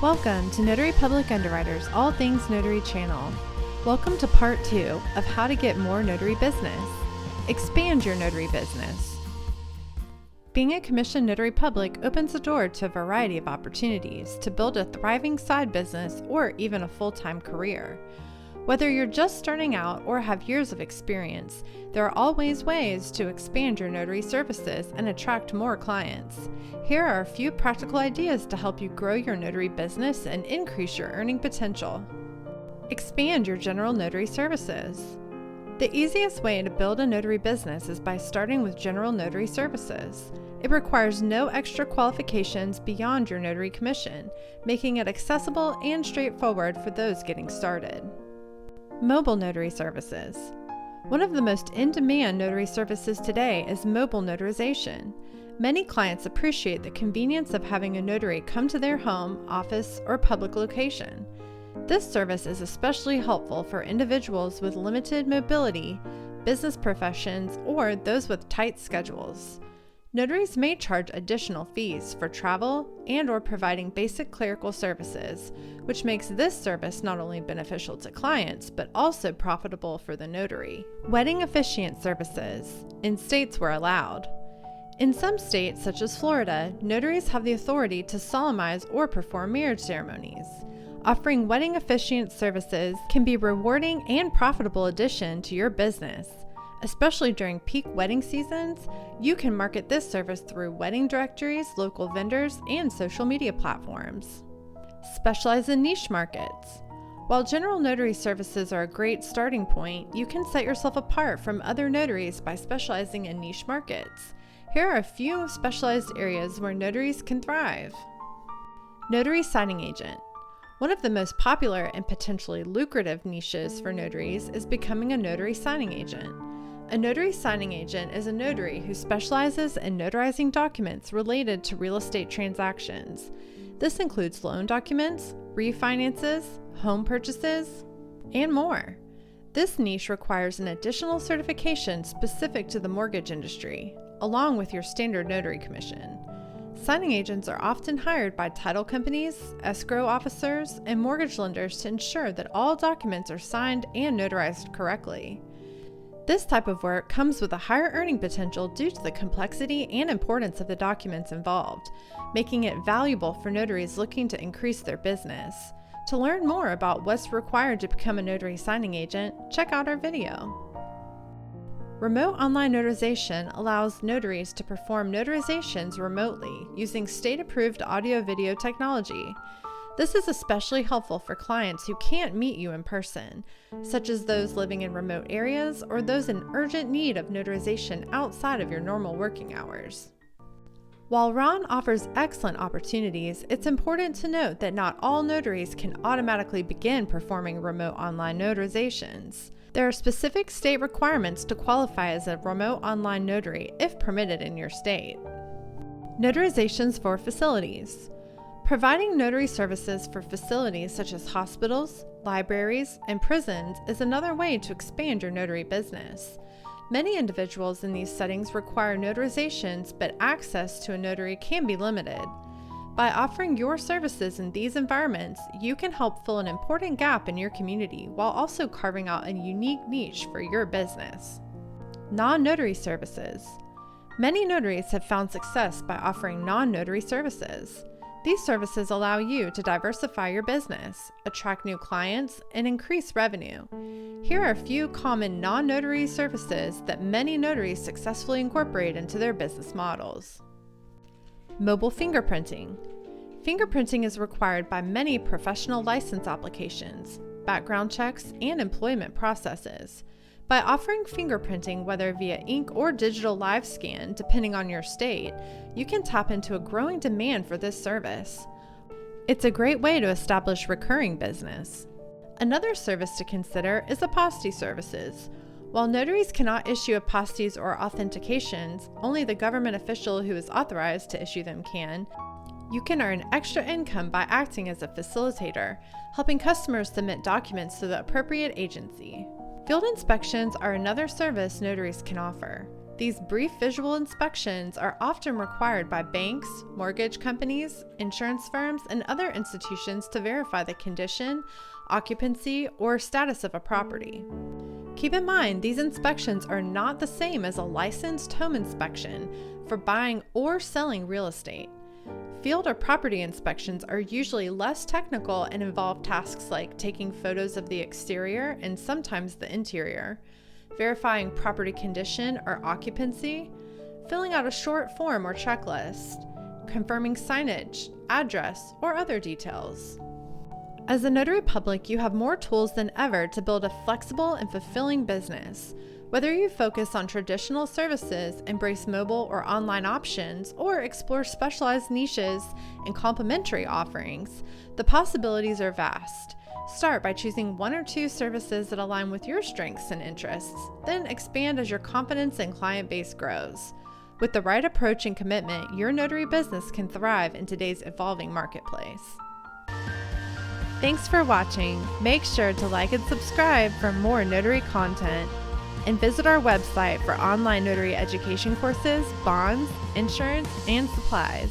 Welcome to Notary Public Underwriters All Things Notary channel. Welcome to part 2 of how to get more notary business. Expand your notary business. Being a commissioned notary public opens the door to a variety of opportunities to build a thriving side business or even a full-time career. Whether you're just starting out or have years of experience, there are always ways to expand your notary services and attract more clients. Here are a few practical ideas to help you grow your notary business and increase your earning potential. Expand your general notary services. The easiest way to build a notary business is by starting with general notary services. It requires no extra qualifications beyond your notary commission, making it accessible and straightforward for those getting started. Mobile notary services. One of the most in-demand notary services today is mobile notarization. Many clients appreciate the convenience of having a notary come to their home, office, or public location. This service is especially helpful for individuals with limited mobility, business professions, or those with tight schedules. Notaries may charge additional fees for travel and/or providing basic clerical services, which makes this service not only beneficial to clients, but also profitable for the notary. Wedding officiant services, in states where allowed. In some states, such as Florida, notaries have the authority to solemnize or perform marriage ceremonies. Offering wedding officiant services can be a rewarding and profitable addition to your business. Especially during peak wedding seasons, you can market this service through wedding directories, local vendors, and social media platforms. Specialize in niche markets. While general notary services are a great starting point, you can set yourself apart from other notaries by specializing in niche markets. Here are a few specialized areas where notaries can thrive. Notary signing agent. One of the most popular and potentially lucrative niches for notaries is becoming a notary signing agent. A notary signing agent is a notary who specializes in notarizing documents related to real estate transactions. This includes loan documents, refinances, home purchases, and more. This niche requires an additional certification specific to the mortgage industry, along with your standard notary commission. Signing agents are often hired by title companies, escrow officers, and mortgage lenders to ensure that all documents are signed and notarized correctly. This type of work comes with a higher earning potential due to the complexity and importance of the documents involved, making it valuable for notaries looking to increase their business. To learn more about what's required to become a notary signing agent, check out our video. Remote online notarization allows notaries to perform notarizations remotely using state-approved audio-video technology. This is especially helpful for clients who can't meet you in person, such as those living in remote areas or those in urgent need of notarization outside of your normal working hours. While RON offers excellent opportunities, it's important to note that not all notaries can automatically begin performing remote online notarizations. There are specific state requirements to qualify as a remote online notary if permitted in your state. Notarizations for facilities. Providing notary services for facilities such as hospitals, libraries, and prisons is another way to expand your notary business. Many individuals in these settings require notarizations, but access to a notary can be limited. By offering your services in these environments, you can help fill an important gap in your community while also carving out a unique niche for your business. Non-notary services. Many notaries have found success by offering non-notary services. These services allow you to diversify your business, attract new clients, and increase revenue. Here are a few common non-notary services that many notaries successfully incorporate into their business models. Mobile fingerprinting. Fingerprinting is required by many professional license applications, background checks, and employment processes. By offering fingerprinting, whether via ink or digital live scan, depending on your state, you can tap into a growing demand for this service. It's a great way to establish recurring business. Another service to consider is apostille services. While notaries cannot issue apostilles or authentications, only the government official who is authorized to issue them can. You can earn extra income by acting as a facilitator, helping customers submit documents to the appropriate agency. Field inspections are another service notaries can offer. These brief visual inspections are often required by banks, mortgage companies, insurance firms, and other institutions to verify the condition, occupancy, or status of a property. Keep in mind, these inspections are not the same as a licensed home inspection for buying or selling real estate. Field or property inspections are usually less technical and involve tasks like taking photos of the exterior and sometimes the interior, verifying property condition or occupancy, filling out a short form or checklist, confirming signage, address, or other details. As a notary public, you have more tools than ever to build a flexible and fulfilling business. Whether you focus on traditional services, embrace mobile or online options, or explore specialized niches and complementary offerings, the possibilities are vast. Start by choosing one or two services that align with your strengths and interests, then expand as your confidence and client base grows. With the right approach and commitment, your notary business can thrive in today's evolving marketplace. Thanks for watching. Make sure to like and subscribe for more notary content, and visit our website for online notary education courses, bonds, insurance, and supplies.